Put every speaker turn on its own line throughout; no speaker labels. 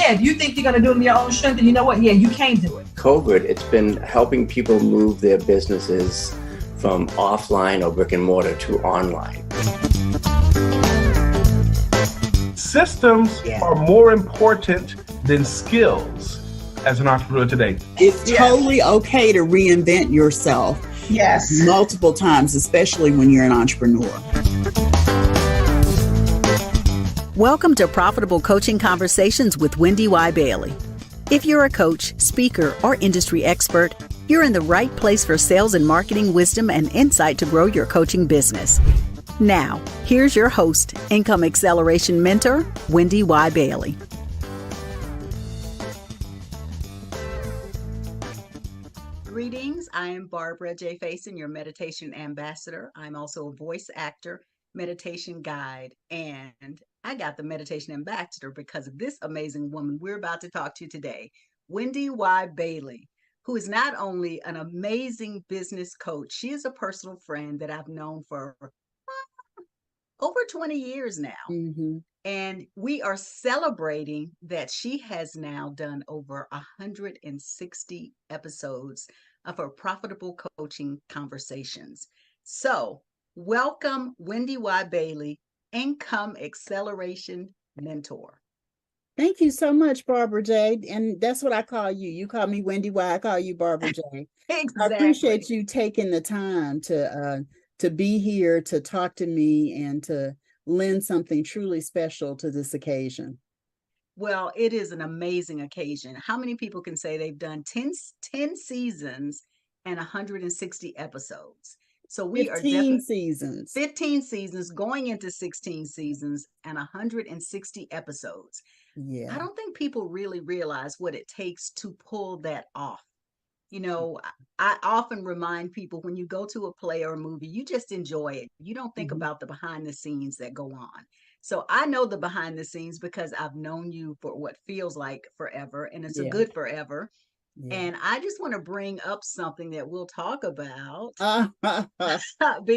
yeah, if you think you're going to do it in your own strength, then you know what? Yeah, you can do it.
COVID, it's been helping people move their businesses from offline or brick and mortar to online.
Systems are more important than skills as an entrepreneur today.
It's totally okay to reinvent yourself.
Yes.
Multiple times, especially when you're an entrepreneur.
Welcome to Profitable Coaching Conversations with WendyY Bailey. If you're a coach, speaker, or industry expert, you're in the right place for sales and marketing wisdom and insight to grow your coaching business. Now, here's your host, Income Acceleration Mentor, WendyY Bailey. Greetings, I am Barbara J. Faison, your meditation ambassador. I'm also a voice actor, meditation guide, and I got the meditation ambassador because of this amazing woman we're about to talk to today, WendyY Bailey, who is not only an amazing business coach, she is a personal friend that I've known for over 20 years now. Mm-hmm. And we are celebrating that she has now done over 160 episodes of her Profitable Coaching Conversations. So welcome, WendyY Bailey, Income Acceleration Mentor.
Thank you so much, Barbara J. And that's what I call you. You call me WendyY, I call you Barbara J.
Exactly.
I appreciate you taking the time to be here, to talk to me, and to lend something truly special to this occasion.
Well, it is an amazing occasion. How many people can say they've done 10 seasons and 160 episodes? So we
15 seasons.
15 seasons, going into 16 seasons and 160 episodes.
Yeah.
I don't think people really realize what it takes to pull that off. You know, I often remind people when you go to a play or a movie, you just enjoy it. You don't think about the behind the scenes that go on. So I know the behind the scenes because I've known you for what feels like forever, and it's a good forever. Yeah. And I just want to bring up something that we'll talk about
because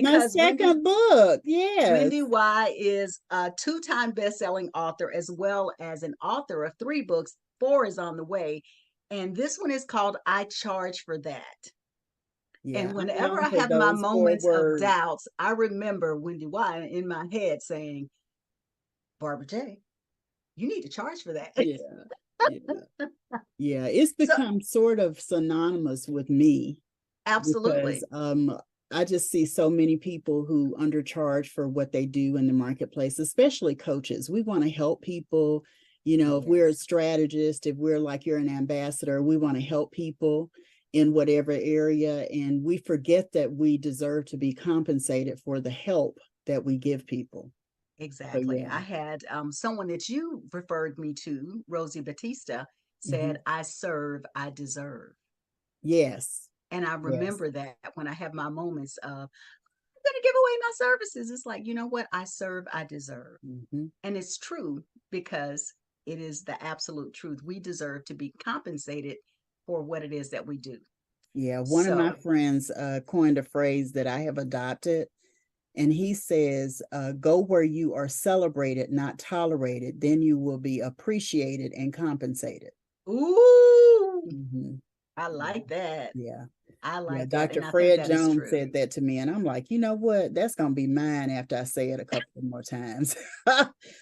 my second book,
WendyY is a 2-time best-selling author as well as an author of 3 books. 4 is on the way. And this one is called I Charge for That. Yeah, and whenever I have my moments of doubts, I remember WendyY in my head saying, Barbara J., you need to charge for that.
Yeah, it's become sort of synonymous with me.
Absolutely.
Because I just see so many people who undercharge for what they do in the marketplace, especially coaches. We want to help people. You know, if we're a strategist, if we're like you're an ambassador, we want to help people in whatever area. And we forget that we deserve to be compensated for the help that we give people.
Exactly. So, I had someone that you referred me to, Rosie Batista, said, I serve, I deserve.
Yes.
And I remember that when I have my moments of, I'm going to give away my services. It's like, you know what? I serve, I deserve. And it's true because it is the absolute truth. We deserve to be compensated for what it is that we do.
Yeah. One of my friends coined a phrase that I have adopted. And he says, go where you are celebrated, not tolerated. Then you will be appreciated and compensated.
Ooh, I like that.
Yeah.
I like that.
Dr. Fred Jones said that to me. And I'm like, you know what? That's going to be mine after I say it a couple more times.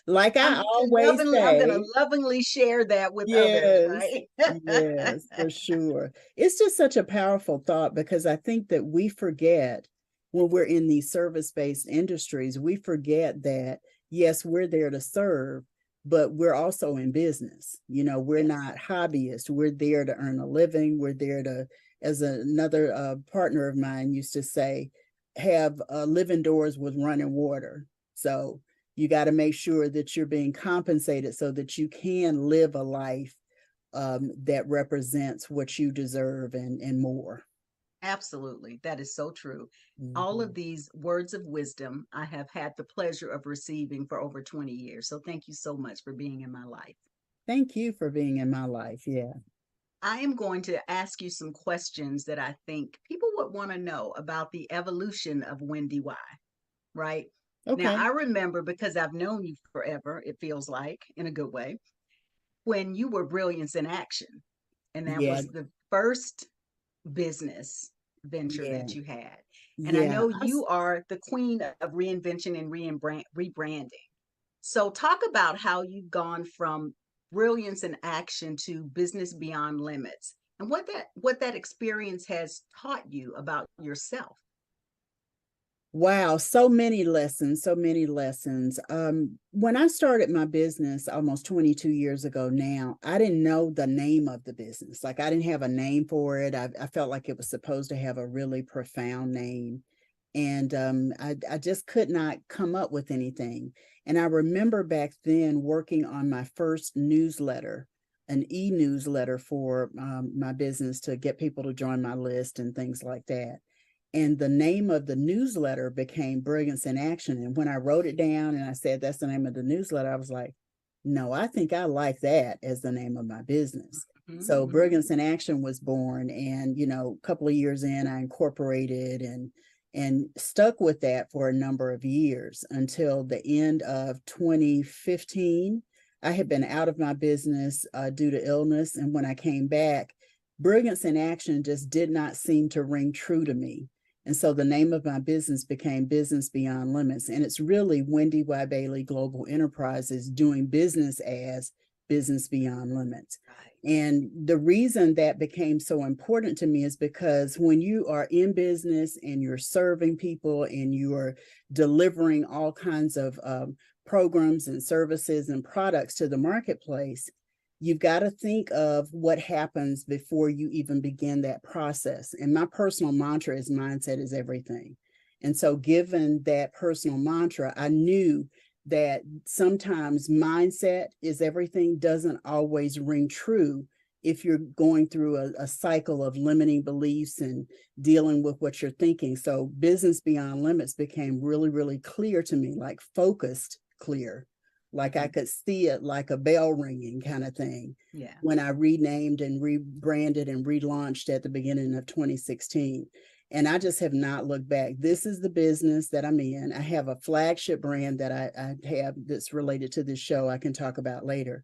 Like I always say.
I'm going to lovingly share that with others. Right?
Yes, for sure. It's just such a powerful thought because I think that we forget when we're in these service-based industries, we forget that, yes, we're there to serve, but we're also in business. You know, we're not hobbyists. We're there to earn a living. We're there to, as another partner of mine used to say, have living doors with running water. So you got to make sure that you're being compensated so that you can live a life that represents what you deserve and more.
Absolutely. That is so true. All of these words of wisdom I have had the pleasure of receiving for over 20 years. So thank you so much for being in my life.
Thank you for being in my life. Yeah.
I am going to ask you some questions that I think people would want to know about the evolution of WendyY, right? Okay. Now, I remember because I've known you forever, it feels like, in a good way. when you were Brilliance in Action, and that
Yeah,
was the first business venture
yeah,
that you had. And I
yeah.
know you are the queen of reinvention and rebranding. So talk about how you've gone from Brilliance in Action to Business Beyond Limits, and what that experience has taught you about yourself.
Wow, so many lessons, so many lessons. When I started my business almost 22 years ago now, I didn't know the name of the business. Like I didn't have a name for it. I felt like it was supposed to have a really profound name. And I just could not come up with anything. And I remember back then working on my first newsletter, an e-newsletter for my business to get people to join my list and things like that. And the name of the newsletter became Brilliance in Action. And when I wrote it down and I said, that's the name of the newsletter, I was like, no, I think I like that as the name of my business. So
Mm-hmm.
Brilliance in Action was born. And, a couple of years in, I incorporated and stuck with that for a number of years until the end of 2015. I had been out of my business due to illness. And when I came back, Brilliance in Action just did not seem to ring true to me. And so the name of my business became Business Beyond Limits. And it's really WendyY Bailey Global Enterprises doing business as Business Beyond Limits.
Right.
And the reason that became so important to me is because when you are in business and you're serving people and you are delivering all kinds of programs and services and products to the marketplace, you've got to think of what happens before you even begin that process. And my personal mantra is mindset is everything. And so given that personal mantra, I knew that sometimes mindset is everything doesn't always ring true if you're going through a cycle of limiting beliefs and dealing with what you're thinking. So Business Beyond Limits became really, really clear to me, like focused clear. Like I could see it like a bell ringing kind of thing.
Yeah.
When I renamed and rebranded and relaunched at the beginning of 2016. And I just have not looked back. This is the business that I'm in. I have a flagship brand that I have that's related to this show I can talk about later.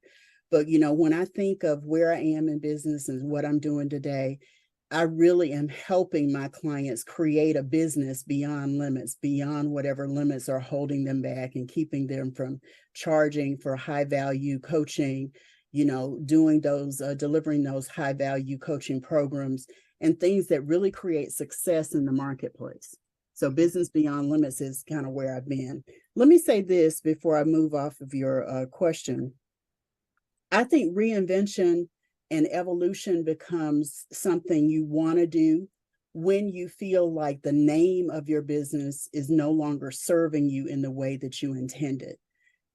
But, when I think of where I am in business and what I'm doing today, I really am helping my clients create a business beyond limits, beyond whatever limits are holding them back and keeping them from charging for high value coaching, doing those, delivering those high value coaching programs and things that really create success in the marketplace. So Business Beyond Limits is kind of where I've been. Let me say this before I move off of your question. I think reinvention and evolution becomes something you want to do when you feel like the name of your business is no longer serving you in the way that you intended.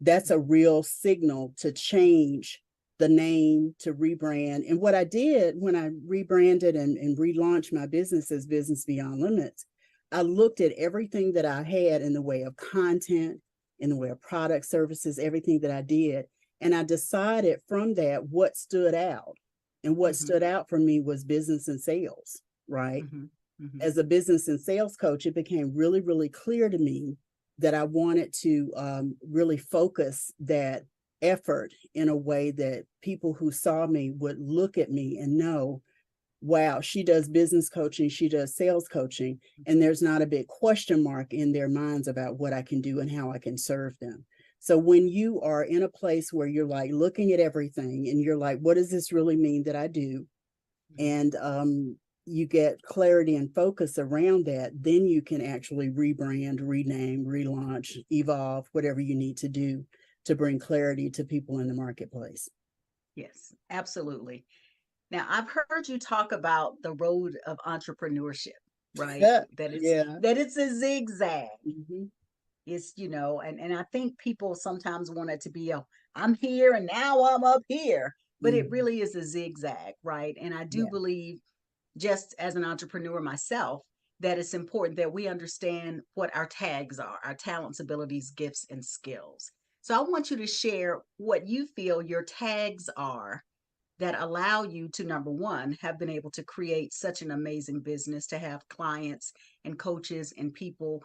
That's a real signal to change the name, to rebrand. And what I did when I rebranded and relaunched my business as Business Beyond Limits, I looked at everything that I had in the way of content, in the way of product services, everything that I did. And I decided from that what stood out. And what stood out for me was business and sales, right? As a business and sales coach, it became really, really clear to me that I wanted to really focus that effort in a way that people who saw me would look at me and know, wow, she does business coaching, she does sales coaching, and there's not a big question mark in their minds about what I can do and how I can serve them. So when you are in a place where you're like looking at everything and you're like, what does this really mean that I do? And you get clarity and focus around that, then you can actually rebrand, rename, relaunch, evolve, whatever you need to do to bring clarity to people in the marketplace.
Yes, absolutely. Now, I've heard you talk about the road of entrepreneurship, right?
Yeah.
That it's a zigzag.
Mm-hmm.
It's, and I think people sometimes want it to be I'm here and now I'm up here, but it really is a zigzag, right? And I do believe, just as an entrepreneur myself, that it's important that we understand what our tags are, our talents, abilities, gifts, and skills. So I want you to share what you feel your tags are that allow you to, number one, have been able to create such an amazing business, to have clients and coaches and people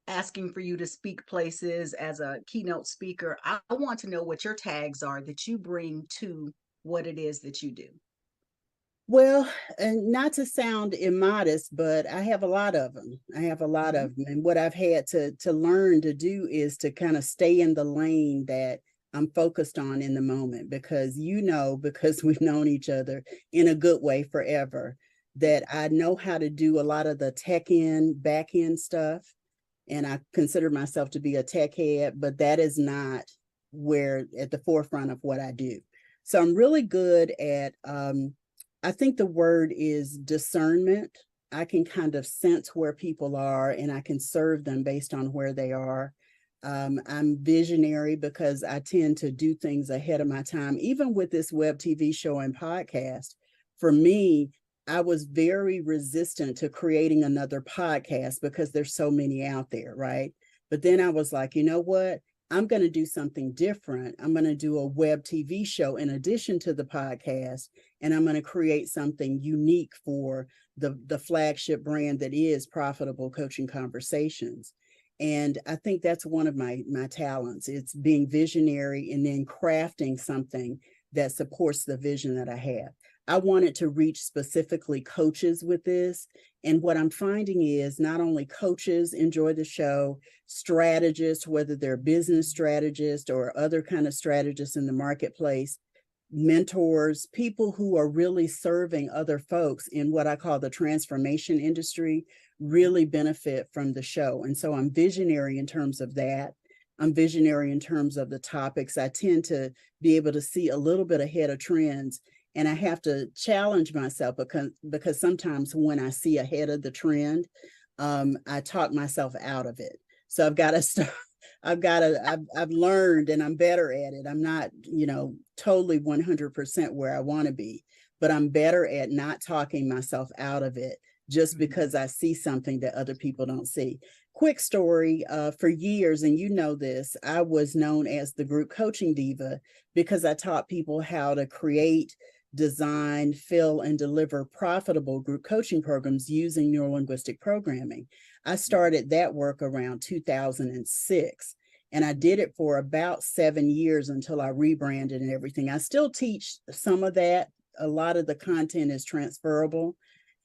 asking for you to speak places as a keynote speaker, I want to know what your tags are that you bring to what it is that you do.
Well, and not to sound immodest, but I have a lot of them. I have a lot
Mhm.
of them. And what I've had to learn to do is to kind of stay in the lane that I'm focused on in the moment, because because we've known each other in a good way forever, that I know how to do a lot of the tech end, back end stuff. And I consider myself to be a tech head, but that is not where at the forefront of what I do. So I'm really good at I think the word is discernment. I can kind of sense where people are and I can serve them based on where they are. I'm visionary because I tend to do things ahead of my time. Even with this web TV show and podcast, for me, I was very resistant to creating another podcast because there's so many out there, right? But then I was like, you know what? I'm going to do something different. I'm going to do a web TV show in addition to the podcast, and I'm going to create something unique for the flagship brand that is Profitable Coaching Conversations. And I think that's one of my talents. It's being visionary and then crafting something that supports the vision that I have. I wanted to reach specifically coaches with this. And what I'm finding is not only coaches enjoy the show, strategists, whether they're business strategists or other kind of strategists in the marketplace, mentors, people who are really serving other folks in what I call the transformation industry really benefit from the show. And so I'm visionary in terms of that. I'm visionary in terms of the topics. I tend to be able to see a little bit ahead of trends. And I have to challenge myself because sometimes when I see ahead of the trend, I talk myself out of it. So I've got to start. I've learned and I'm better at it. I'm not, totally 100% where I want to be, but I'm better at not talking myself out of it just because I see something that other people don't see. Quick story, for years, and you know this, I was known as the group coaching diva because I taught people how to create, design, fill, and deliver profitable group coaching programs using neurolinguistic programming. I started that work around 2006, and I did it for about 7 years until I rebranded and everything. I still teach some of that. A lot of the content is transferable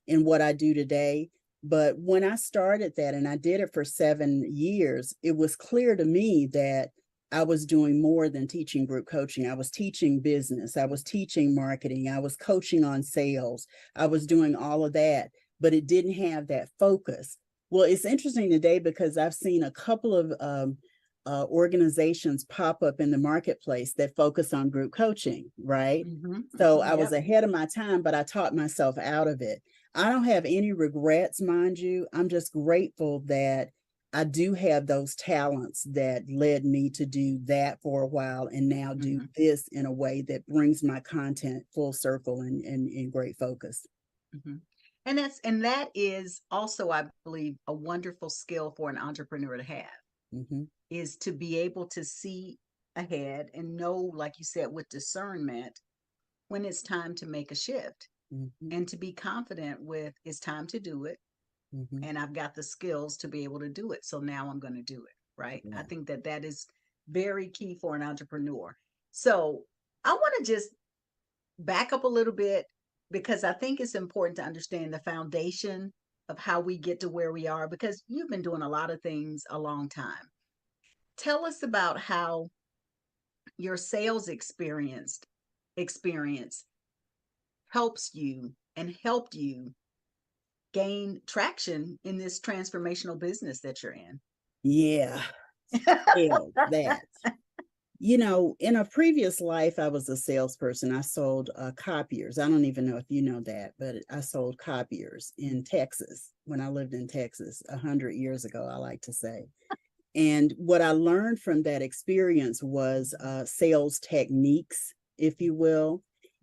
in what I do today. But when I started that and I did it for 7 years, it was clear to me that I was doing more than teaching group coaching. I was teaching business. I was teaching marketing. I was coaching on sales. I was doing all of that, but it didn't have that focus. Well, it's interesting today because I've seen a couple of organizations pop up in the marketplace that focus on group coaching, right? So I was ahead of my time, but I taught myself out of it. I don't have any regrets, mind you. I'm just grateful that I do have those talents that led me to do that for a while and now do this in a way that brings my content full circle and in great focus.
And that is also, I believe, a wonderful skill for an entrepreneur to have, is to be able to see ahead and know, like you said, with discernment, when it's time to make a shift and to be confident with it's time to do it. And I've got the skills to be able to do it. So now I'm going to do it. Right. I think that is very key for an entrepreneur. So I want to just back up a little bit because I think it's important to understand the foundation of how we get to where we are, because you've been doing a lot of things a long time. Tell us about how your sales experience helps you and helped you gain traction in this transformational business that you're in.
Yeah, that. In a previous life, I was a salesperson. I sold copiers. I don't even know if you know that, but I sold copiers in Texas when I lived in Texas 100 years ago, I like to say. And what I learned from that experience was sales techniques, if you will.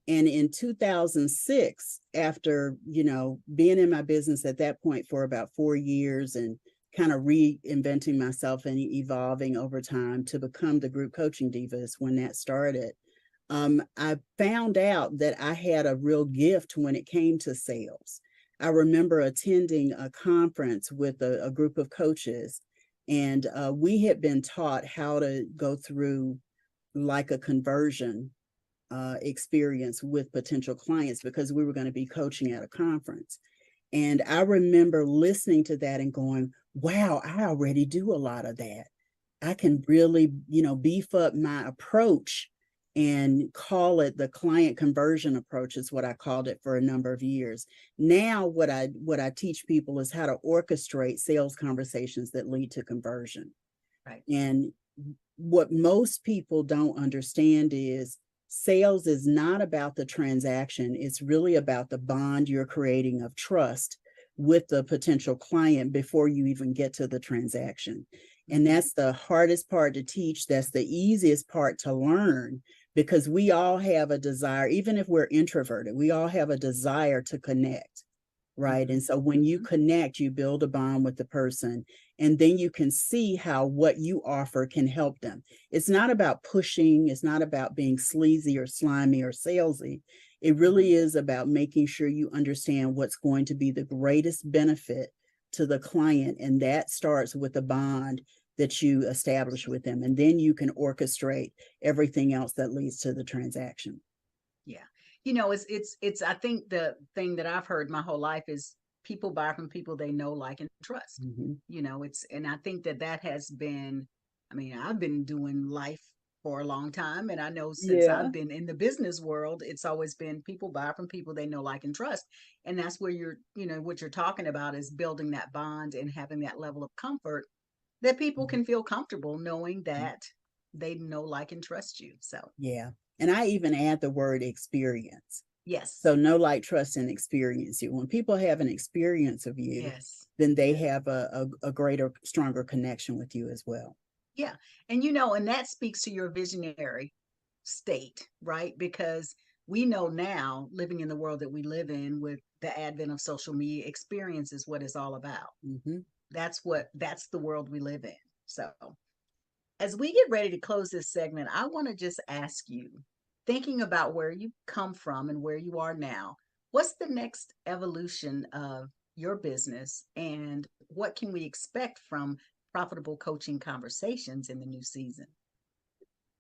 And in 2006, after, being in my business at that point for about 4 years and kind of reinventing myself and evolving over time to become the group coaching divas when that started, I found out that I had a real gift when it came to sales. I remember attending a conference with a group of coaches, And we had been taught how to go through like a conversion experience with potential clients because we were going to be coaching at a conference. And I remember listening to that and going, wow, I already do a lot of that. I can really, beef up my approach and call it the client conversion approach is what I called it for a number of years. Now, what I teach people is how to orchestrate sales conversations that lead to conversion.
Right.
And what most people don't understand is sales is not about the transaction. It's really about the bond you're creating of trust with the potential client before you even get to the transaction. And that's the hardest part to teach. That's the easiest part to learn because we all have a desire, even if we're introverted, we all have a desire to connect, right?
Mm-hmm.
And so when you connect, you build a bond with the person, and then you can see how what you offer can help them. It's not about pushing. It's not about being sleazy or slimy or salesy. It really is about making sure you understand what's going to be the greatest benefit to the client. And that starts with a bond that you establish with them. And then you can orchestrate everything else that leads to the transaction.
Yeah. It's I think the thing that I've heard my whole life is people buy from people they know, like, and trust.
Mm-hmm.
And I think that has been, I've been doing life for a long time. And I know since I've been in the business world, it's always been people buy from people they know, like, and trust. And that's where what you're talking about is building that bond and having that level of comfort that people can feel comfortable knowing that they know, like, and trust you. So,
yeah. And I even add the word experience.
yes.
So know, like, trust, and experience you. When people have an experience of you,
Yes.
then they have a greater, stronger connection with you as well.
Yeah. And that speaks to your visionary state, right? Because we know now, living in the world that we live in with the advent of social media, experience is what it's all about.
Mm-hmm.
That's the world we live in. So as we get ready to close this segment, I want to just ask you, thinking about where you come from and where you are now, what's the next evolution of your business and what can we expect from profitable coaching conversations in the new season?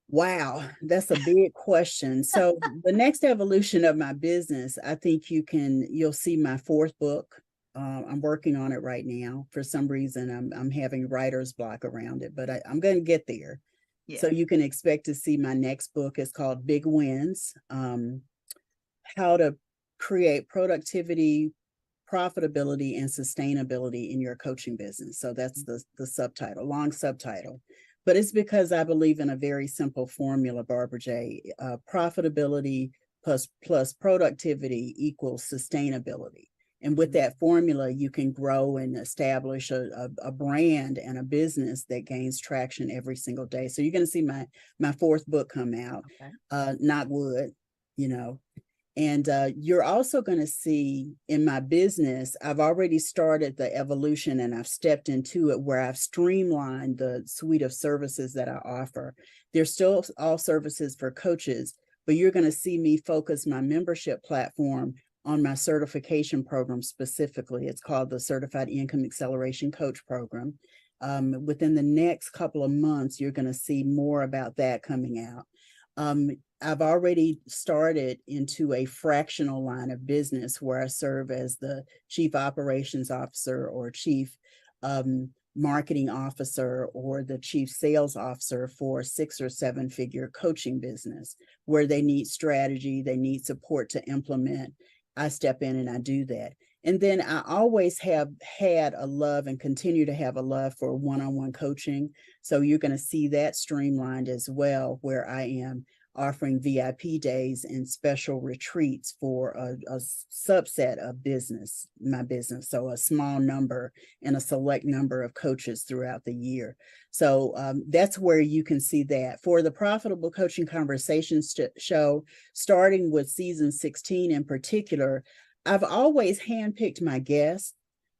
Wow, that's a big question. So the next evolution of my business, I think you'll see my fourth book. I'm working on it right now. For some reason, I'm having writer's block around it, but I'm going to get there.
Yeah.
So you can expect to see my next book. It's called Big Wins, how to create productivity, profitability, and sustainability in your coaching business. So that's the subtitle, long subtitle. But it's because I believe in a very simple formula, Barbara J. Profitability plus productivity equals sustainability. And with that formula, you can grow and establish a brand and a business that gains traction every single day. So you're going to see my fourth book come out, Not Wood, And you're also going to see in my business, I've already started the evolution and I've stepped into it where I've streamlined the suite of services that I offer. There's still all services for coaches, but you're going to see me focus my membership platform on my certification program specifically. It's called the Certified Income Acceleration Coach Program. Within the next couple of months, you're going to see more about that coming out. I've already started into a fractional line of business where I serve as the chief operations officer or chief marketing officer or the chief sales officer for 6 or 7 figure coaching business where they need strategy, they need support to implement. I step in and I do that. And then I always have had a love and continue to have a love for one-on-one coaching. So you're going to see that streamlined as well, where I am offering VIP days and special retreats for a subset of my business. So a small number and a select number of coaches throughout the year. So that's where you can see that. For the Profitable Coaching Conversations show, starting with season 16 in particular, I've always handpicked my guests,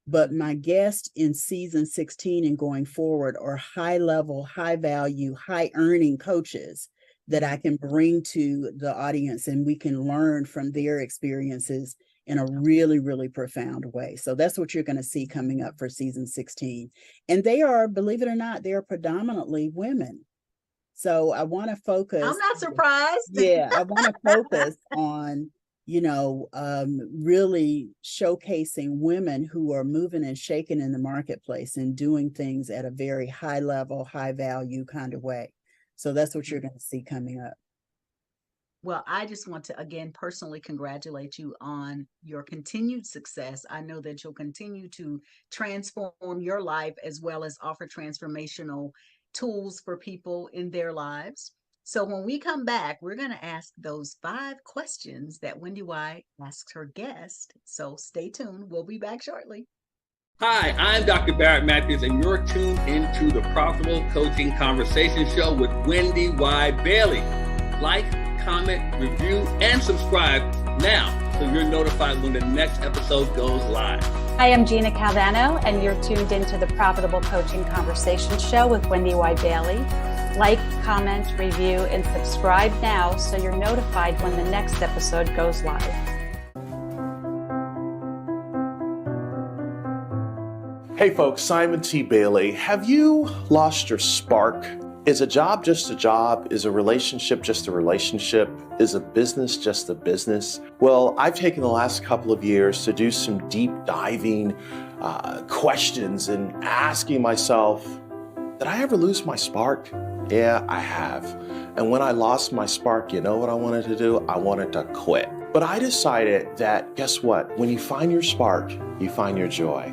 but my guests in season 16 and going forward are high level, high value, high earning coaches that I can bring to the audience and we can learn from their experiences in a really, really profound way. So that's what you're going to see coming up for season 16. And they are, believe it or not, they are predominantly women. So I want to focus.
I'm not surprised.
Yeah, I want to focus on, really showcasing women who are moving and shaking in the marketplace and doing things at a very high level, high value kind of way. So that's what you're going to see coming up.
Well, I just want to again personally congratulate you on your continued success. I know that you'll continue to transform your life as well as offer transformational tools for people in their lives. So when we come back, we're going to ask those 5 questions that WendyY asks her guest. So stay tuned. We'll be back shortly.
Hi, I'm Dr. Barrett Matthews, and you're tuned into the Profitable Coaching Conversation Show with WendyY Bailey. Like, comment, review, and subscribe now so you're notified when the next episode goes live.
Hi, I'm Gina Calvano, and you're tuned into the Profitable Coaching Conversation Show with WendyY Bailey. Like, comment, review, and subscribe now so you're notified when the next episode goes live.
Hey folks, Simon T. Bailey. Have you lost your spark? Is a job just a job? Is a relationship just a relationship? Is a business just a business? Well, I've taken the last couple of years to do some deep diving questions and asking myself, did I ever lose my spark? Yeah, I have. And when I lost my spark, you know what I wanted to do? I wanted to quit. But I decided that, guess what? When you find your spark, you find your joy.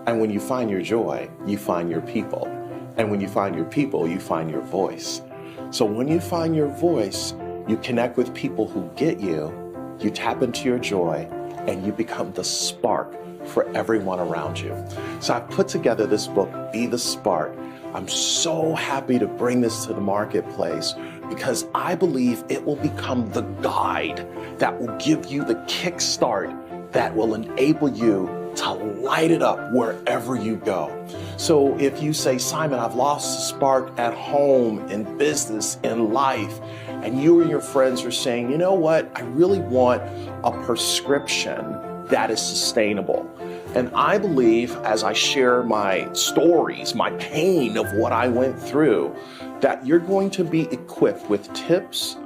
And when you find your joy, you find your people. And when you find your people, you find your voice. So when you find your voice, you connect with people who get you, you tap into your joy, and you become the spark for everyone around you. So I've put together this book, Be the Spark. I'm so happy to bring this to the marketplace because I believe it will become the guide that will give you the kickstart that will enable you to light it up wherever you go. So if you say, Simon, I've lost the spark at home, in business, in life, and you and your friends are saying, you know what, I really want a prescription that is sustainable. And I believe as I share my stories, my pain of what I went through, that you're going to be equipped with tips,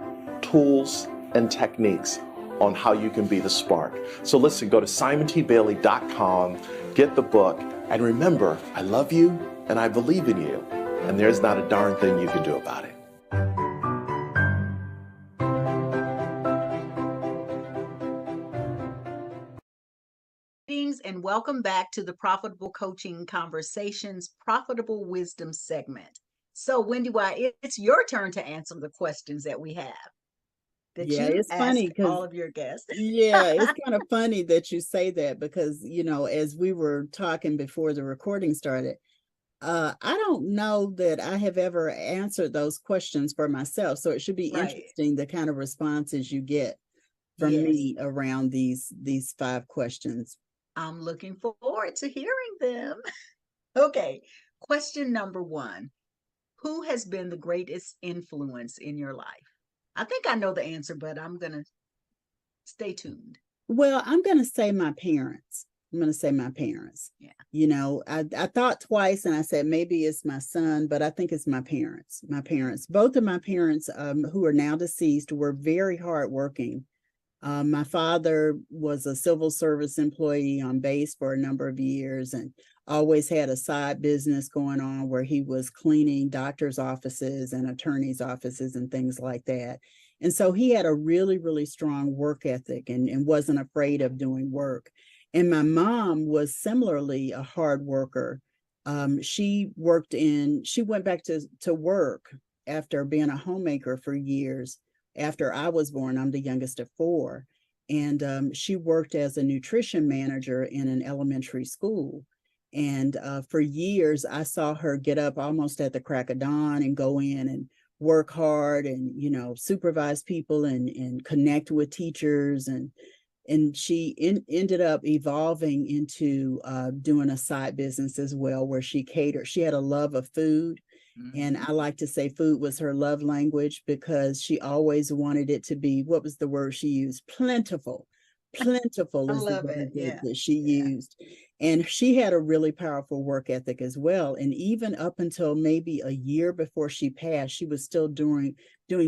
tools, and techniques on how you can be the spark. So listen, go to simontbailey.com, get the book, and remember, I love you and I believe in you, and there's not a darn thing you can do about it.
Greetings and welcome back to the Profitable Coaching Conversations Profitable Wisdom segment. So WendyY, it's your turn to answer the questions that we have.
It's funny because
all of your guests.
Yeah, it's kind of funny that you say that because, as we were talking before the recording started, I don't know that I have ever answered those questions for myself. So it should be interesting, the kind of responses you get from me around these 5 questions.
I'm looking forward to hearing them. Okay, question number 1. Who has been the greatest influence in your life? I think I know the answer, but I'm going to stay tuned.
Well, I'm going to say my parents. Yeah. I thought twice and I said, maybe it's my son, but I think it's my parents. Both of my parents, who are now deceased, were very hardworking. My father was a civil service employee on base for a number of years and always had a side business going on where he was cleaning doctors' offices and attorneys' offices and things like that. And so he had a really, really strong work ethic and wasn't afraid of doing work. And my mom was similarly a hard worker. She went back to work after being a homemaker for years. After I was born, I'm the youngest of 4. And she worked as a nutrition manager in an elementary school. And for years, I saw her get up almost at the crack of dawn and go in and work hard and, supervise people and connect with teachers. And she ended up evolving into doing a side business as well, where she catered. She had a love of food. And I like to say food was her love language because she always wanted it to be, what was the word she used? Plentiful. Plentiful
I
is the
love
word
it. Yeah.
that she
Yeah.
used. And she had a really powerful work ethic as well. And even up until maybe a year before she passed, she was still doing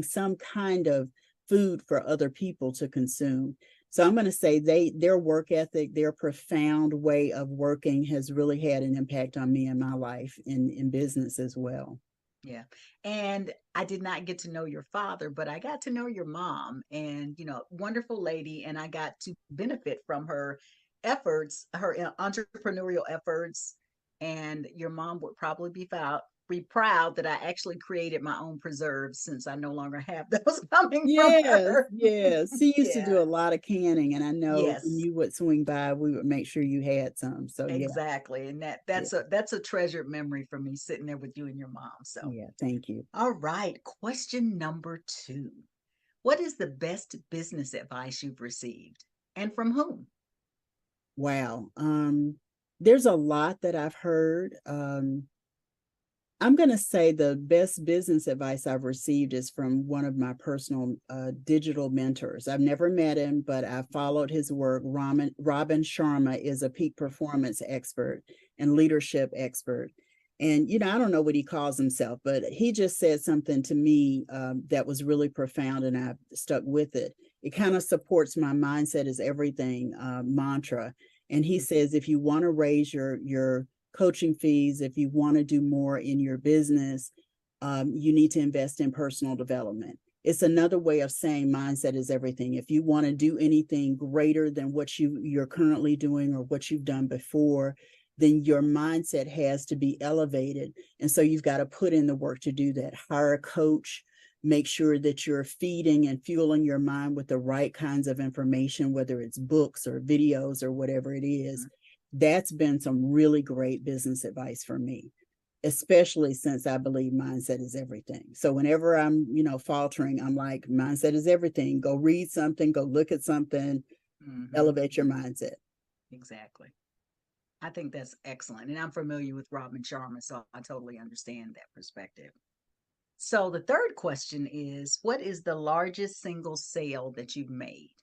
some kind of food for other people to consume. So I'm going to say their work ethic, their profound way of working has really had an impact on me in my life in business as well.
Yeah. And I did not get to know your father, but I got to know your mom, and, wonderful lady. And I got to benefit from her efforts, her entrepreneurial efforts. And your mom would probably be proud that I actually created my own preserves, since I no longer have those coming from
Yes,
her.
yes. She used to
Yeah.
do a lot of canning, and I know when
Yes.
you would swing by, we would make sure you had some. So yeah,
Exactly. And
yeah,
that's a treasured memory for me, sitting there with you and your mom. So,
yeah. Thank you.
all right. Question number 2. What is the best business advice you've received, and from whom?
Wow. There's a lot that I've heard. I'm going to say the best business advice I've received is from one of my personal digital mentors. I've never met him, but I followed his work. Robin Sharma is a peak performance expert and leadership expert. And, I don't know what he calls himself, but he just said something to me that was really profound, and I've stuck with it. It kind of supports my mindset is everything mantra. And he says, if you want to raise your coaching fees, if you want to do more in your business, you need to invest in personal development. It's another way of saying mindset is everything. If you want to do anything greater than what you're currently doing or what you've done before, then your mindset has to be elevated. And so you've got to put in the work to do that. Hire a coach, make sure that you're feeding and fueling your mind with the right kinds of information, whether it's books or videos or whatever it is. That's been some really great business advice for me, especially since I believe mindset is everything. So whenever I'm, faltering, I'm like, mindset is everything. Go read something, go look at something, elevate your mindset.
Exactly. I think that's excellent. And I'm familiar with Robin Sharma, so I totally understand that perspective. So the third question is, what is the largest single sale that you've made?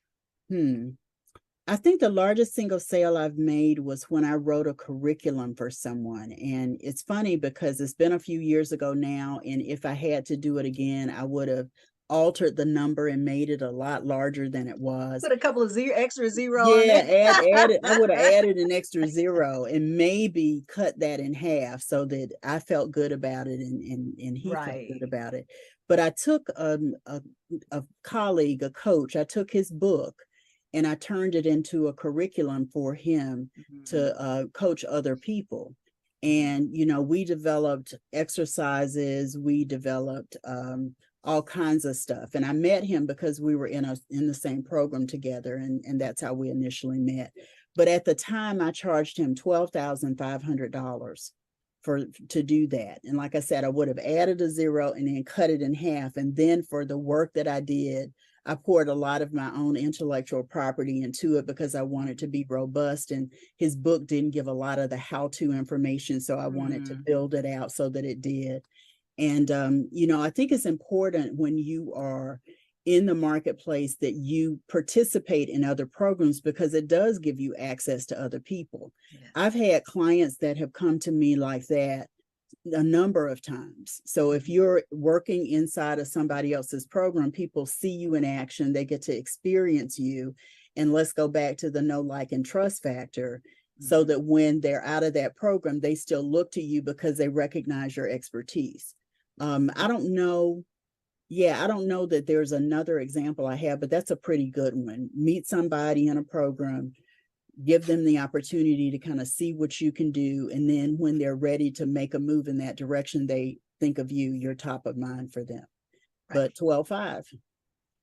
I think the largest single sale I've made was when I wrote a curriculum for someone. And it's funny because it's been a few years ago now. And if I had to do it again, I would have altered the number and made it a lot larger than it was.
Put a couple of extra zero on
Yeah,
there.
I would have added an extra zero and maybe cut that in half so that I felt good about it and he felt good about it. But I took a colleague, a coach, I took his book and I turned it into a curriculum for him to coach other people. And, we developed exercises, we developed all kinds of stuff. And I met him because we were in the same program together, and that's how we initially met. But at the time, I charged him $12,500 to do that. And like I said, I would have added a zero and then cut it in half. And then for the work that I did, I poured a lot of my own intellectual property into it because I wanted to be robust, and his book didn't give a lot of the how-to information. So I wanted to build it out so that it did. And, I think it's important when you are in the marketplace that you participate in other programs because it does give you access to other people. Yeah. I've had clients that have come to me like that a number of times. So if you're working inside of somebody else's program, people see you in action, they get to experience you. And let's go back to the know, like, and trust factor. So that when they're out of that program, they still look to you because they recognize your expertise. I don't know that there's another example I have, but that's a pretty good one. Meet somebody in a program, give them the opportunity to kind of see what you can do. And then when they're ready to make a move in that direction, they think of you, you're top of mind for them. Right. But 12.5.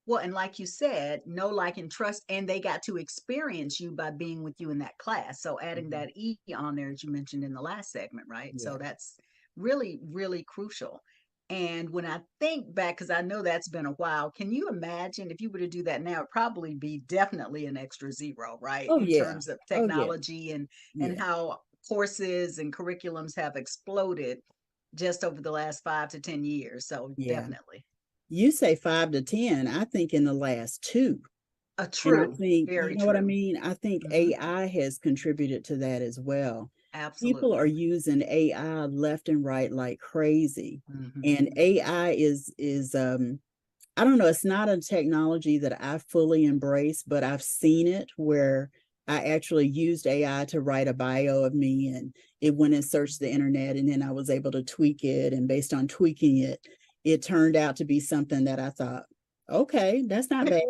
Well, and like you said, know, like, and trust, and they got to experience you by being with you in that class. So adding that E on there, as you mentioned in the last segment, right? Yeah. So that's really, really crucial. And when I think back, because I know that's been a while, can you imagine if you were to do that now, it'd probably be definitely an extra zero, right?
Oh,
in
yeah.
terms of technology and how courses and curriculums have exploded just over the last 5 to 10 years. So definitely.
You say 5 to 10, I think in the last 2. And I
True.
think,
Very
you know what I
true.
mean? I think AI has contributed to that as well. People are
Absolutely.
using AI left and right like crazy. And AI is I don't know, it's not a technology that I fully embrace, but I've seen it where I actually used AI to write a bio of me, and it went and searched the internet, and then I was able to tweak it. And based on tweaking it, it turned out to be something that I thought, okay, that's not bad.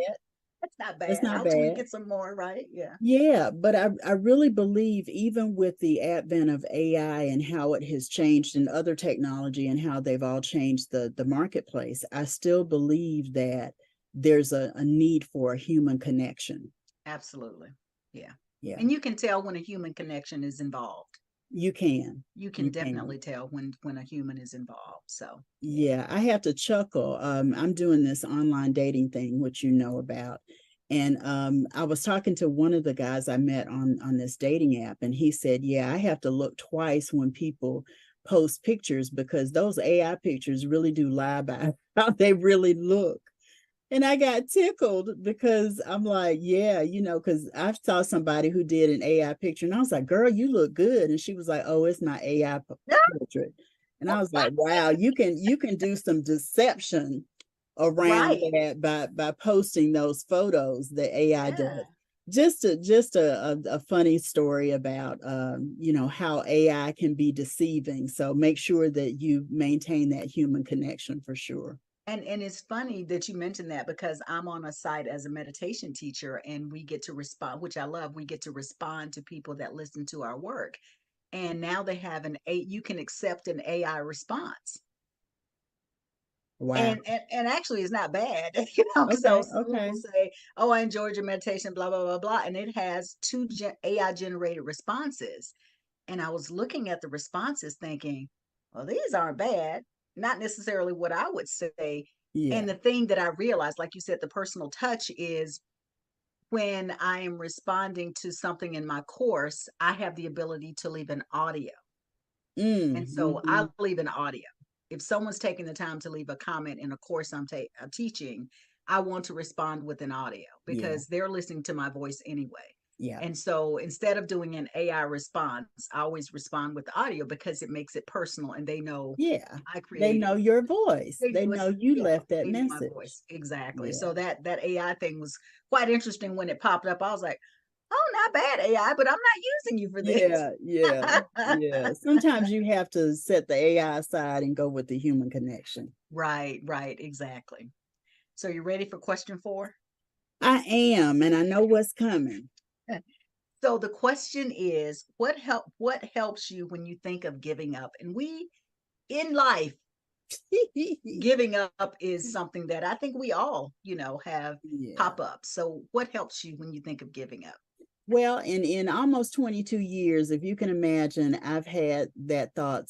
That's not
That's
bad.
not
I'll tweak
bad.
it some more, right? Yeah.
Yeah, but I really believe even with the advent of AI and how it has changed and other technology and how they've all changed the marketplace, I still believe that there's a need for a human connection.
Absolutely. Yeah.
Yeah,
And you can tell when a human connection is involved.
you can.
You can definitely tell when a human is involved. So
Yeah, I have to chuckle. I'm doing this online dating thing, which you know about. And I was talking to one of the guys I met on this dating app, and he said, "Yeah, I have to look twice when people post pictures because those AI pictures really do lie about how they really look." And I got tickled because I'm like, yeah, because I saw somebody who did an AI picture, and I was like, "Girl, you look good." And she was like, "Oh, it's my AI portrait." And I was like, wow, you can do some deception around
right.
that by posting those photos that AI
Yeah.
does. Just a funny story about how AI can be deceiving. So make sure that you maintain that human connection for sure.
And it's funny that you mentioned that because I'm on a site as a meditation teacher and we get to respond, which I love. We get to respond to people that listen to our work. And now they have you can accept an AI response.
Wow.
And actually it's not bad,
Okay.
so someone
Okay.
will say, "Oh, I enjoyed your meditation, blah, blah, blah, blah." And it has two AI generated responses. And I was looking at the responses thinking, well, these aren't bad, not necessarily what I would say.
Yeah.
And the thing that I realized, like you said, the personal touch is when I am responding to something in my course, I have the ability to leave an audio. And so I leave an audio. If someone's taking the time to leave a comment in a course I'm teaching, I want to respond with an audio
Yeah.
because they're listening to my voice anyway.
Yeah.
And so instead of doing an AI response, I always respond with the audio because it makes it personal and they know
Yeah.
I
They
created.
know your voice.
They
They
know
know you
yeah,
left that
they know my
message.
voice. Exactly.
Yeah.
So that AI thing was quite interesting when it popped up. I was like, oh, not bad AI, but I'm not using you for this.
Yeah, yeah, yeah. Sometimes you have to set the AI aside and go with the human connection.
Right, exactly. So you ready for question 4?
I am, and I know what's coming.
So the question is, what helps you when you think of giving up? And we in life, giving up is something that I think we all, have pop up. So what helps you when you think of giving up?
Well, in almost 22 years, if you can imagine, I've had that thought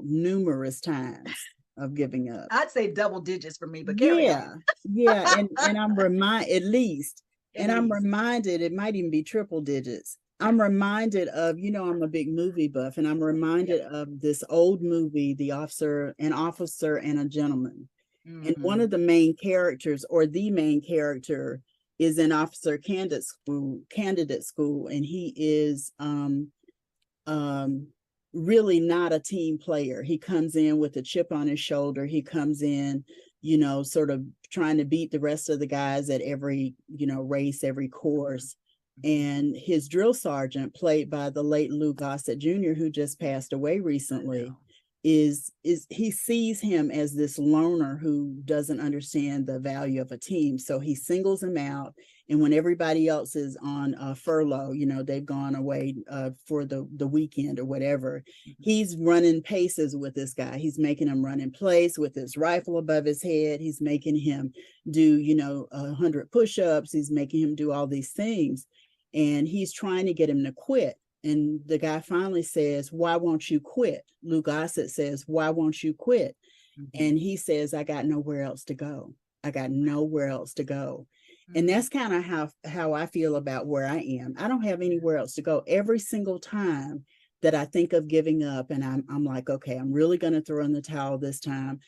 numerous times of giving up.
I'd say double digits for me, but carry on.
Yeah, and I'm at least,
At
I'm
least.
reminded it might even be triple digits. I'm reminded of, I'm a big movie buff, and I'm reminded of this old movie, An Officer and a Gentleman. And one of the main characters, or the main character, is an officer candidate school, and he is really not a team player. He comes in with a chip on his shoulder. He comes in, sort of trying to beat the rest of the guys at every, race, every course. And his drill sergeant, played by the late Lou Gossett Jr., who just passed away recently, is he sees him as this loner who doesn't understand the value of a team. So he singles him out. And when everybody else is on furlough, they've gone away for the weekend or whatever, he's running paces with this guy. He's making him run in place with his rifle above his head. He's making him do, 100 push-ups. He's making him do all these things. And he's trying to get him to quit. And the guy finally says, "Why won't you quit?" Lou Gossett says, "Why won't you quit?" And he says, "I got nowhere else to go. I got nowhere else to go." And that's kind of how I feel about where I am. I don't have anywhere else to go. Every single time that I think of giving up and I'm like, okay, I'm really going to throw in the towel this time,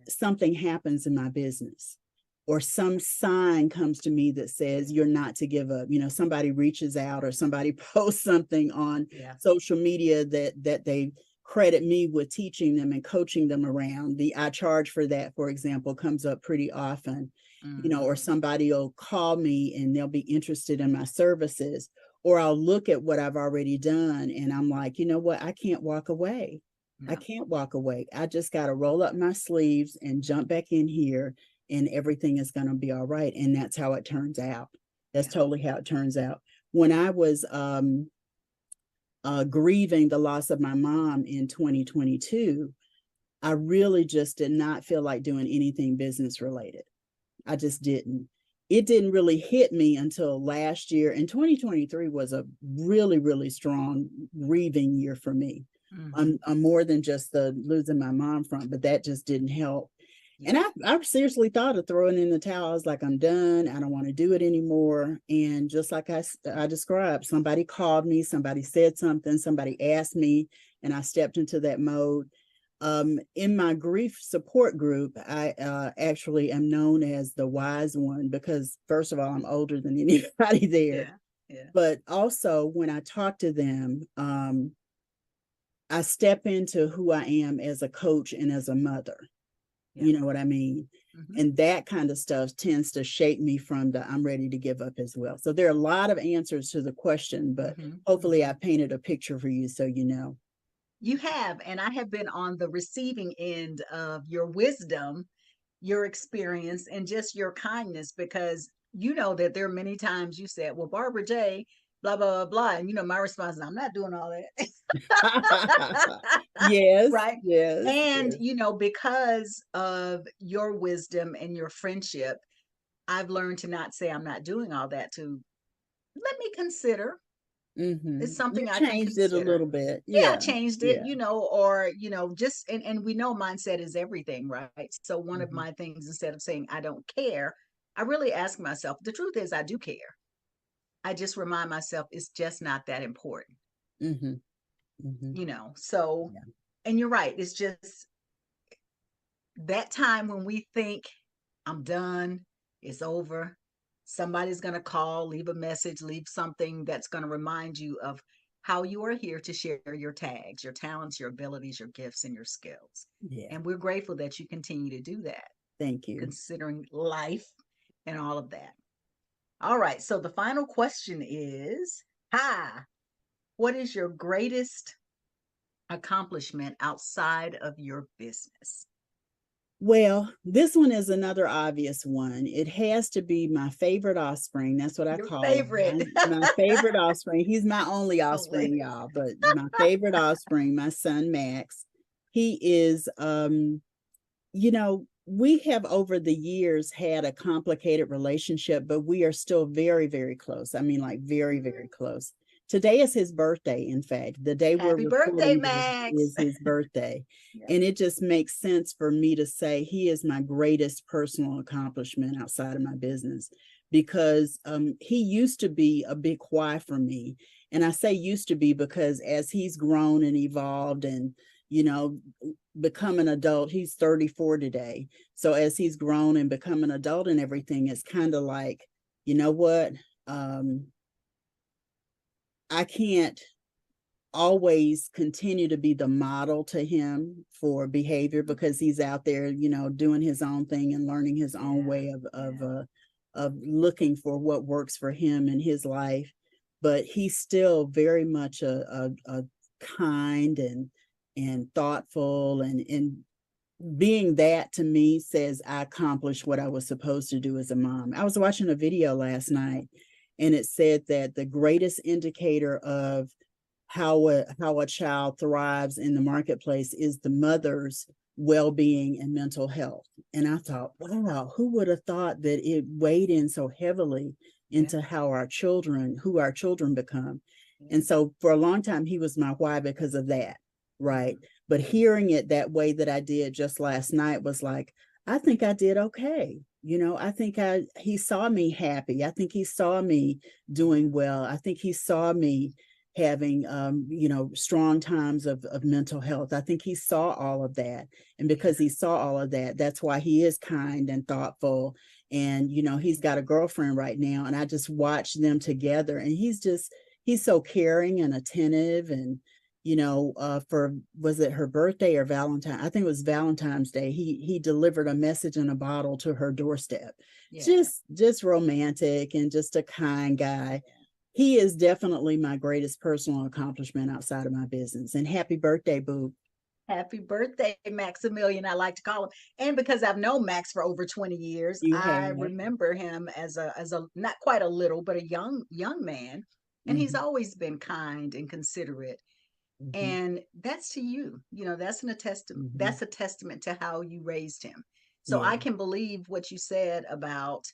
something happens in my business. or some sign comes to me that says you're not to give up. You know, somebody reaches out or somebody posts something on social media that they credit me with teaching them and coaching them around. The I charge for that, for example, comes up pretty often. You know, or somebody will call me and they'll be interested in my services, or I'll look at what I've already done and I'm like, you know what, I can't walk away. I can't walk away. I just got to roll up my sleeves and jump back in here and everything is going to be all right. And that's how it turns out. That's totally how it turns out. When I was grieving the loss of my mom in 2022, I really just did not feel like doing anything business related. I just didn't. It didn't really hit me until last year. And 2023 was a really, really strong grieving year for me. I'm more than just the losing my mom front, but that just didn't help. And I seriously thought of throwing in the towel. I was like, I'm done. I don't want to do it anymore. And just like I described, somebody called me, somebody said something, somebody asked me, and I stepped into that mode. In my grief support group, I actually am known as the wise one because, first of all, I'm older than anybody there. But also when I talk to them, I step into who I am as a coach and as a mother. You know what I mean? And that kind of stuff tends to shape me from the I'm ready to give up as well. So there are a lot of answers to the question, but hopefully I painted a picture for you so you know.
You have, and I have been on the receiving end of your wisdom, your experience, and just your kindness, because you know that there are many times you said, well, Barbara J, blah, blah, blah, blah. And, you know, my response is, I'm not doing all that.
Yes.
Right.
Yes.
And,
yes.
you know, because of your wisdom and your friendship, I've learned to not say I'm not doing all that, to let me consider. It's something
You
I can
changed
consider.
it a little bit.
I changed it, you know, or, you know, just, and we know mindset is everything, right? So one of my things, instead of saying I don't care, I really ask myself, the truth is I do care. I just remind myself it's just not that important. You know, so, and you're right. It's just that time when we think I'm done, it's over. Somebody's going to call, leave a message, leave something that's going to remind you of how you are here to share your tags, your talents, your abilities, your gifts, and your skills. And we're grateful that you continue to do that.
Thank you.
Considering life and all of that. All right. So the final question is, what is your greatest accomplishment outside of your business?
Well, this one is another obvious one. It has to be my favorite offspring. That's what I call him. My favorite offspring. He's my only offspring, y'all, but my favorite offspring, my son, Max. He is, you know, we have over the years had a complicated relationship, but we are still very, very close. I mean, like very, very close. Today is his birthday, in fact. The day we're recording is his birthday. And it just makes sense for me to say he is my greatest personal accomplishment outside of my business, because he used to be a big why for me. And I say used to be because as he's grown and evolved and, you know, become an adult, he's 34 today. So as he's grown and become an adult and everything, it's kind of like, you know what? I can't always continue to be the model to him for behavior because he's out there, you know, doing his own thing and learning his own way of looking for what works for him in his life. But he's still very much a kind and thoughtful, and being that to me says I accomplished what I was supposed to do as a mom. I was watching a video last night, and it said that the greatest indicator of how a child thrives in the marketplace is the mother's well-being and mental health. And I thought, wow, who would have thought that it weighed in so heavily into who our children become. And so for a long time, he was my why because of that, right? But hearing it that way that I did just last night was like, I think I did okay. You know, I think he saw me happy. I think he saw me doing well. I think he saw me having, you know, strong times of mental health. I think he saw all of that. And because he saw all of that, that's why he is kind and thoughtful And, he's got a girlfriend right now, and I just watch them together, and he's so caring and attentive. And, was it her birthday or Valentine? I think it was Valentine's Day. He delivered a message in a bottle to her doorstep. Yeah. Just romantic and just a kind guy. He is definitely my greatest personal accomplishment outside of my business. And happy birthday, boo.
Happy birthday, Maximilian, I like to call him. And because I've known Max for over 20 years, I remember him as a not quite a little, but a young man. And he's always been kind and considerate. And that's to you, that's that's a testament to how you raised him. So I can believe what you said about,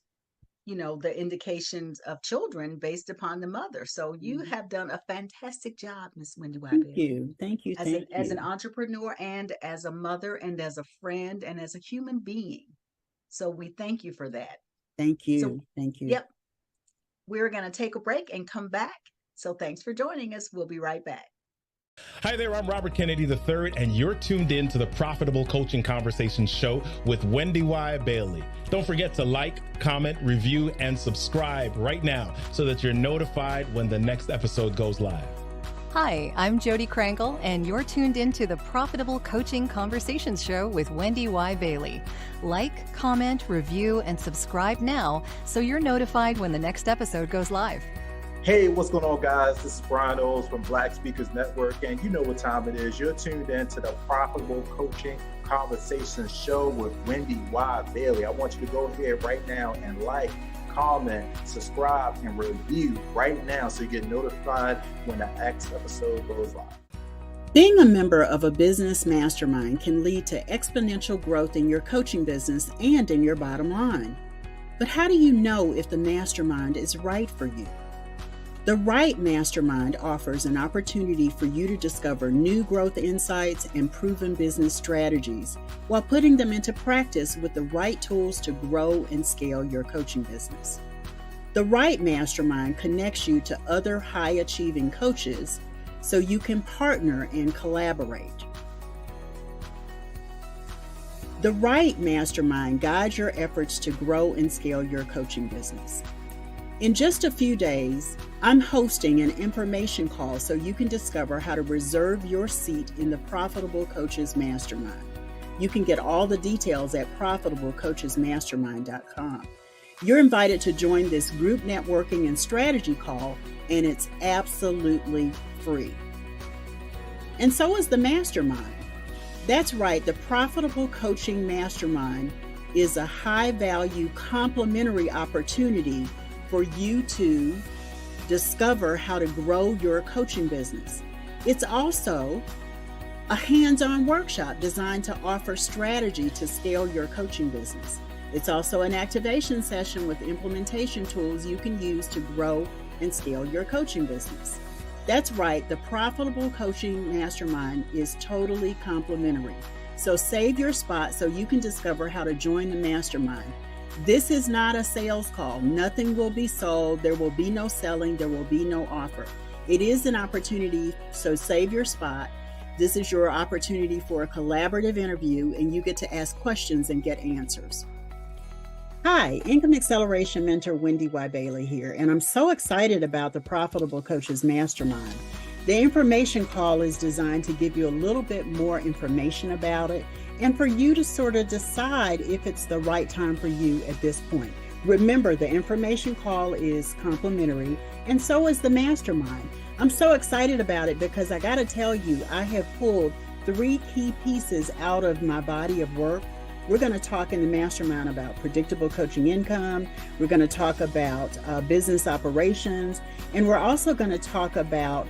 the indications of children based upon the mother. So you have done a fantastic job, Miss WendyY Bailey.
Thank you.
As an entrepreneur and as a mother and as a friend and as a human being. So we thank you for that.
Thank you. Thank you.
Yep. We're going to take a break and come back. So thanks for joining us. We'll be right back.
Hi there, I'm Robert Kennedy III, and you're tuned in to the Profitable Coaching Conversation Show with WendyY Bailey. Don't forget to like, comment, review, and subscribe right now so that you're notified when the next episode goes live.
Hi, I'm Jody Krangle, and you're tuned in to the Profitable Coaching Conversations Show with WendyY Bailey. Like, comment, review, and subscribe now so you're notified when the next episode goes live.
Hey, what's going on, guys? This is Brian Oles from Black Speakers Network, and you know what time it is. You're tuned in to the Profitable Coaching Conversations Show with WendyY Bailey. I want you to go ahead right now and like, comment, subscribe, and review right now so you get notified when the next episode goes live.
Being a member of a business mastermind can lead to exponential growth in your coaching business and in your bottom line. But how do you know if the mastermind is right for you? The right mastermind offers an opportunity for you to discover new growth insights and proven business strategies while putting them into practice with the right tools to grow and scale your coaching business. The right mastermind connects you to other high-achieving coaches so you can partner and collaborate. The right mastermind guides your efforts to grow and scale your coaching business. In just a few days, I'm hosting an information call so you can discover how to reserve your seat in the Profitable Coaches Mastermind. You can get all the details at profitablecoachesmastermind.com. You're invited to join this group networking and strategy call, and it's absolutely free. And so is the mastermind. That's right, the Profitable Coaching Mastermind is a high-value complementary opportunity for you to discover how to grow your coaching business. It's also a hands-on workshop designed to offer strategy to scale your coaching business. It's also an activation session with implementation tools you can use to grow and scale your coaching business. That's right, the Profitable Coaching Mastermind is totally complimentary. So save your spot so you can discover how to join the mastermind. This is not a sales call. Nothing will be sold. There will be no selling. There will be no offer. It is an opportunity, so save your spot. This is your opportunity for a collaborative interview, and you get to ask questions and get answers. Hi, Income Acceleration Mentor WendyY Bailey here, and I'm so excited about the Profitable Coaches Mastermind. The information call is designed to give you a little bit more information about it and for you to sort of decide if it's the right time for you at this point. Remember, the information call is complimentary, and so is the mastermind. I'm so excited about it because I got to tell you, I have pulled 3 key pieces out of my body of work. We're going to talk in the mastermind about predictable coaching income. We're going to talk about business operations, and we're also going to talk about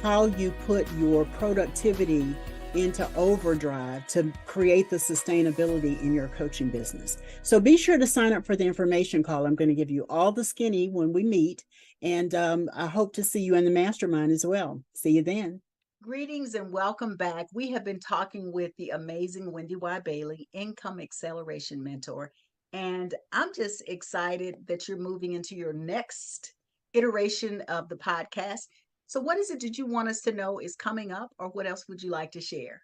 how you put your productivity into overdrive to create the sustainability in your coaching business. So be sure to sign up for the information call. I'm going to give you all the skinny when we meet, and I hope to see you in the mastermind as well. See you then.
Greetings and welcome back. We have been talking with the amazing WendyY Bailey, Income Acceleration Mentor, and I'm just excited that you're moving into your next iteration of the podcast. So what is it that you want us to know is coming up, or what else would you like to share?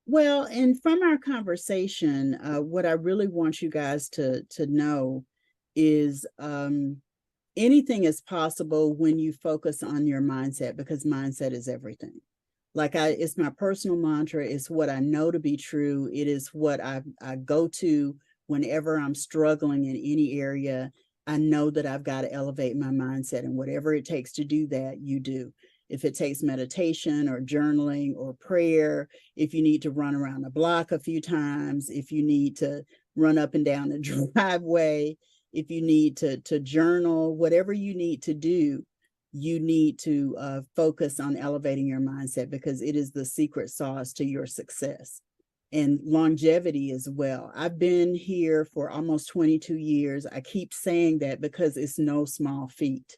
Well, and from our conversation, what I really want you guys to know is anything is possible when you focus on your mindset, because mindset is everything. It's my personal mantra. It's what I know to be true. It is what I go to whenever I'm struggling in any area. I know that I've got to elevate my mindset, and whatever it takes to do that, you do. If it takes meditation or journaling or prayer, if you need to run around the block a few times, if you need to run up and down the driveway, if you need to journal, whatever you need to do, you need to focus on elevating your mindset, because it is the secret sauce to your success and longevity as well. I've been here for almost 22 years. I keep saying that because it's no small feat.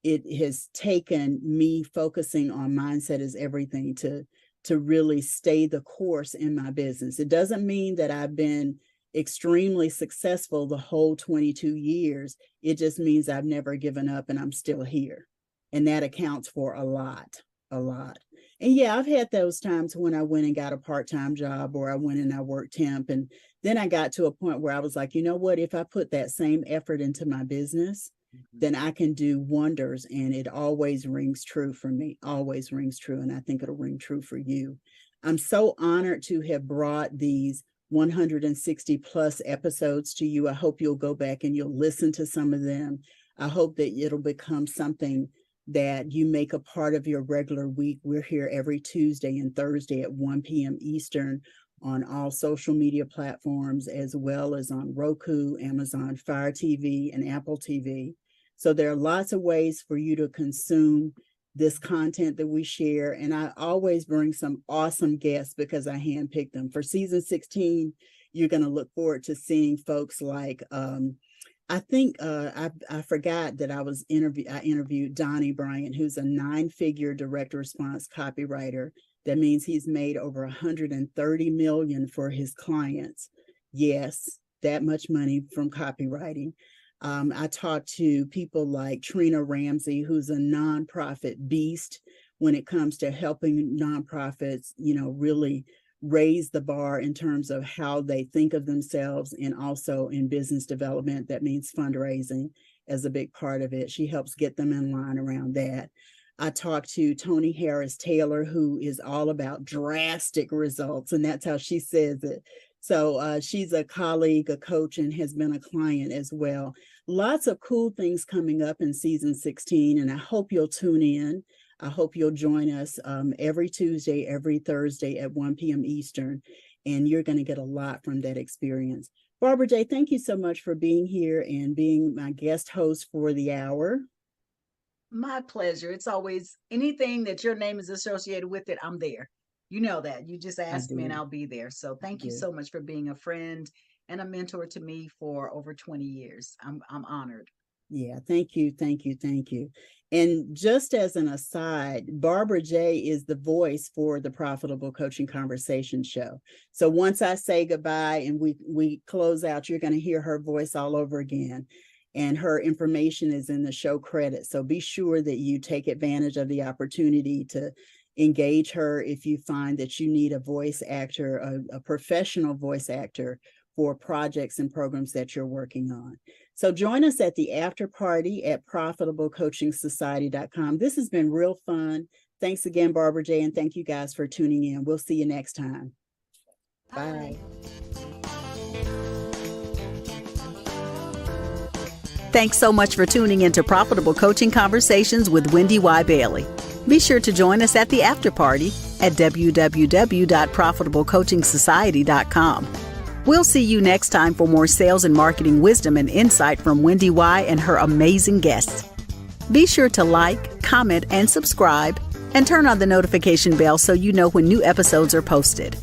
It has taken me focusing on mindset is everything to really stay the course in my business. It doesn't mean that I've been extremely successful the whole 22 years. It just means I've never given up and I'm still here. And that accounts for a lot. And yeah, I've had those times when I went and got a part-time job, or I went and I worked temp. And then I got to a point where I was like, you know what, if I put that same effort into my business, then I can do wonders. And it always rings true for me, always rings true. And I think it'll ring true for you. I'm so honored to have brought these 160 plus episodes to you. I hope you'll go back and you'll listen to some of them. I hope that it'll become something that you make a part of your regular week. We're here every Tuesday and Thursday at 1 p.m. Eastern on all social media platforms, as well as on Roku, Amazon Fire TV, and Apple TV. So there are lots of ways for you to consume this content that we share. And I always bring some awesome guests because I handpicked them. For season 16, you're going to look forward to seeing folks like, I forgot that I interviewed Donnie Bryant, who's a 9-figure direct response copywriter. That means he's made over $130 million for his clients. Yes, that much money from copywriting. I talked to people like Trina Ramsey, who's a nonprofit beast when it comes to helping nonprofits, really raise the bar in terms of how they think of themselves, and also in business development. That means fundraising as a big part of it. She helps get them in line around that. I talked to Tony Harris Taylor, who is all about drastic results, and that's how she says it. So she's a colleague, a coach, and has been a client as well. Lots of cool things coming up in season 16, and I hope you'll tune in. I hope you'll join us every Tuesday, every Thursday at 1 p.m. Eastern, and you're going to get a lot from that experience. Barbara J., thank you so much for being here and being my guest host for the hour.
My pleasure. It's always anything that your name is associated with it, I'm there. You know that. You just ask me and I'll be there. So thank you so much for being a friend and a mentor to me for over 20 years. I'm honored.
Yeah, thank you. And just as an aside, Barbara J. is the voice for the Profitable Coaching Conversation Show. So once I say goodbye and we close out, you're going to hear her voice all over again. And her information is in the show credits. So be sure that you take advantage of the opportunity to engage her if you find that you need a voice actor, a professional voice actor for projects and programs that you're working on. So join us at the after party at profitablecoachingsociety.com. This has been real fun. Thanks again, Barbara J., and thank you guys for tuning in. We'll see you next time. Bye.
Thanks so much for tuning into Profitable Coaching Conversations with WendyY Bailey. Be sure to join us at the after party at www.profitablecoachingsociety.com. We'll see you next time for more sales and marketing wisdom and insight from WendyY and her amazing guests. Be sure to like, comment, and subscribe, and turn on the notification bell so you know when new episodes are posted.